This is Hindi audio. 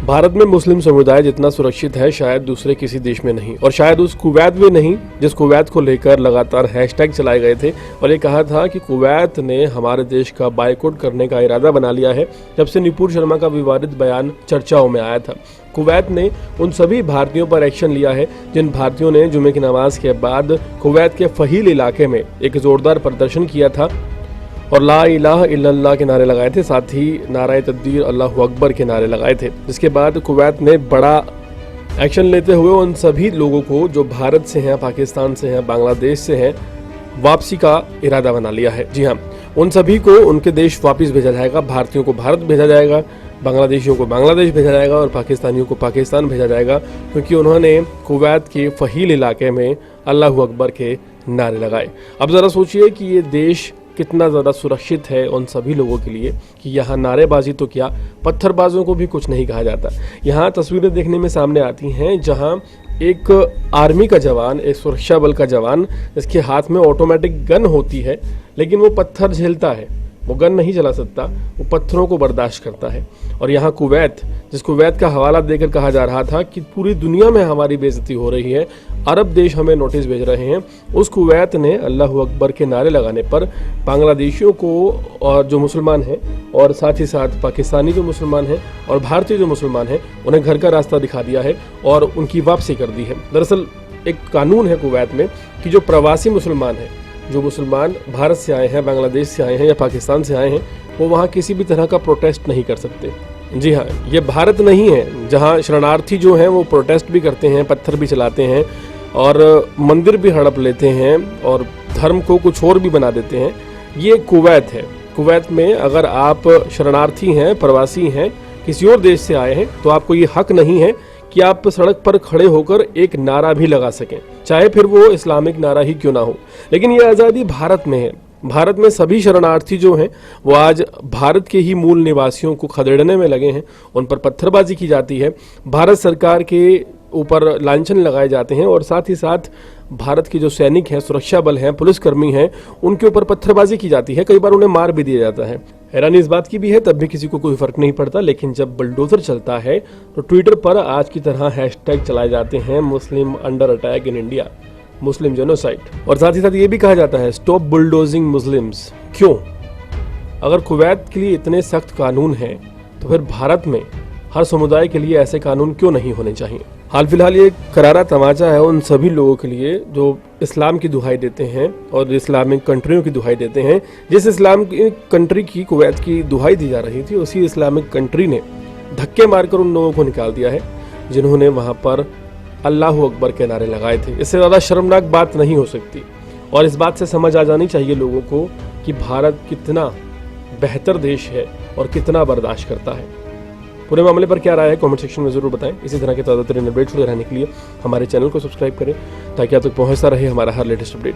भारत में मुस्लिम समुदाय जितना सुरक्षित है शायद दूसरे किसी देश में नहीं, और शायद उस कुवैत में नहीं जिस कुवैत को लेकर लगातार हैशटैग चलाए गए थे और ये कहा था कि कुवैत ने हमारे देश का बायकॉट करने का इरादा बना लिया है। जब से नुपुर शर्मा का विवादित बयान चर्चाओं में आया था, कुवैत ने उन सभी भारतीयों पर एक्शन लिया है जिन भारतीयों ने जुमे की नमाज के बाद कुवैत के फहील इलाके में एक जोरदार प्रदर्शन किया था और ला इलाहा इल्लल्लाह के नारे लगाए थे, साथ ही नाराए तकबीर अल्लाहु अकबर के नारे लगाए थे। जिसके बाद कुवैत ने बड़ा एक्शन लेते हुए उन सभी लोगों को जो भारत से हैं, पाकिस्तान से हैं, बांग्लादेश से हैं, वापसी का इरादा बना लिया है। जी हाँ, उन सभी को उनके देश वापस भेजा जाएगा। भारतीयों को भारत भेजा जाएगा, बांग्लादेशियों को बांग्लादेश भेजा जाएगा और पाकिस्तानियों को पाकिस्तान भेजा जाएगा, क्योंकि उन्होंने कुवैत के फहील इलाके में अल्लाहु अकबर के नारे लगाए। अब ज़रा सोचिए कि ये देश कितना ज़्यादा सुरक्षित है उन सभी लोगों के लिए कि यहाँ नारेबाजी तो क्या, पत्थरबाजों को भी कुछ नहीं कहा जाता। यहाँ तस्वीरें देखने में सामने आती हैं जहाँ एक आर्मी का जवान, एक सुरक्षा बल का जवान, जिसके हाथ में ऑटोमेटिक गन होती है, लेकिन वो पत्थर झेलता है, वो गन नहीं चला सकता, वो पत्थरों को बर्दाश्त करता है। और यहाँ कुवैत, जिस कुवैत का हवाला देकर कहा जा रहा था कि पूरी दुनिया में हमारी बेइज्जती हो रही है, अरब देश हमें नोटिस भेज रहे हैं, उस कुवैत ने अल्लाहु अकबर के नारे लगाने पर बांग्लादेशियों को और जो मुसलमान हैं और साथ ही साथ पाकिस्तानी जो मुसलमान हैं और भारतीय जो मुसलमान हैं, उन्हें घर का रास्ता दिखा दिया है और उनकी वापसी कर दी है। दरअसल एक कानून है कुवैत में कि जो प्रवासी मुसलमान हैं, जो मुसलमान भारत से आए हैं, बांग्लादेश से आए हैं या पाकिस्तान से आए हैं, वो वहाँ किसी भी तरह का प्रोटेस्ट नहीं कर सकते। जी हाँ, ये भारत नहीं है जहाँ शरणार्थी जो हैं वो प्रोटेस्ट भी करते हैं, पत्थर भी चलाते हैं और मंदिर भी हड़प लेते हैं और धर्म को कुछ और भी बना देते हैं। ये कुवैत है। कुवैत में अगर आप शरणार्थी हैं, प्रवासी हैं, किसी और देश से आए हैं, तो आपको ये हक नहीं है कि आप सड़क पर खड़े होकर एक नारा भी लगा सकें, चाहे फिर वो इस्लामिक नारा ही क्यों ना हो। लेकिन ये आज़ादी भारत में है। भारत में सभी शरणार्थी जो हैं वो आज भारत के ही मूल निवासियों को खदेड़ने में लगे हैं, उन पर पत्थरबाजी की जाती है, भारत सरकार के ऊपर लांछन लगाए जाते हैं और साथ ही साथ भारत के जो सैनिक हैं, सुरक्षा बल हैं, पुलिसकर्मी हैं, उनके ऊपर पत्थरबाजी की जाती है, कई बार उन्हें मार भी दिया जाता है। हैरानी इस बात की भी है, तब भी किसी को कोई फर्क नहीं पड़ता। लेकिन जब बुलडोजर चलता है तो ट्विटर पर आज की तरह हैशटैग चलाए जाते हैं, Muslim under attack in India, Muslim genocide, और साथ ही साथ ये भी कहा जाता है स्टॉप बुलडोजिंग मुस्लिम्स। क्यों? अगर कुवैत के लिए इतने सख्त कानून हैं तो फिर भारत में हर समुदाय के लिए ऐसे कानून क्यों नहीं होने चाहिए? हाल फिलहाल ये करारा तमाचा है उन सभी लोगों के लिए जो इस्लाम की दुहाई देते हैं और इस्लामिक कंट्रियों की दुहाई देते हैं। जिस इस्लामिक कंट्री की कुवैत की दुहाई दी जा रही थी, उसी इस्लामिक कंट्री ने धक्के मारकर उन लोगों को निकाल दिया है जिन्होंने वहाँ पर अल्लाहु अकबर के नारे लगाए थे। इससे ज़्यादा शर्मनाक बात नहीं हो सकती और इस बात से समझ आ जानी चाहिए लोगों को कि भारत कितना बेहतर देश है और कितना बर्दाश्त करता है। पूरे मामले पर क्या राय है कमेंट सेक्शन में ज़रूर बताएं। इसी तरह के ताज़ा अपडेट्स रहने के लिए हमारे चैनल को सब्सक्राइब करें ताकि आप तक पहुंचता रहे हमारा हर लेटेस्ट अपडेट।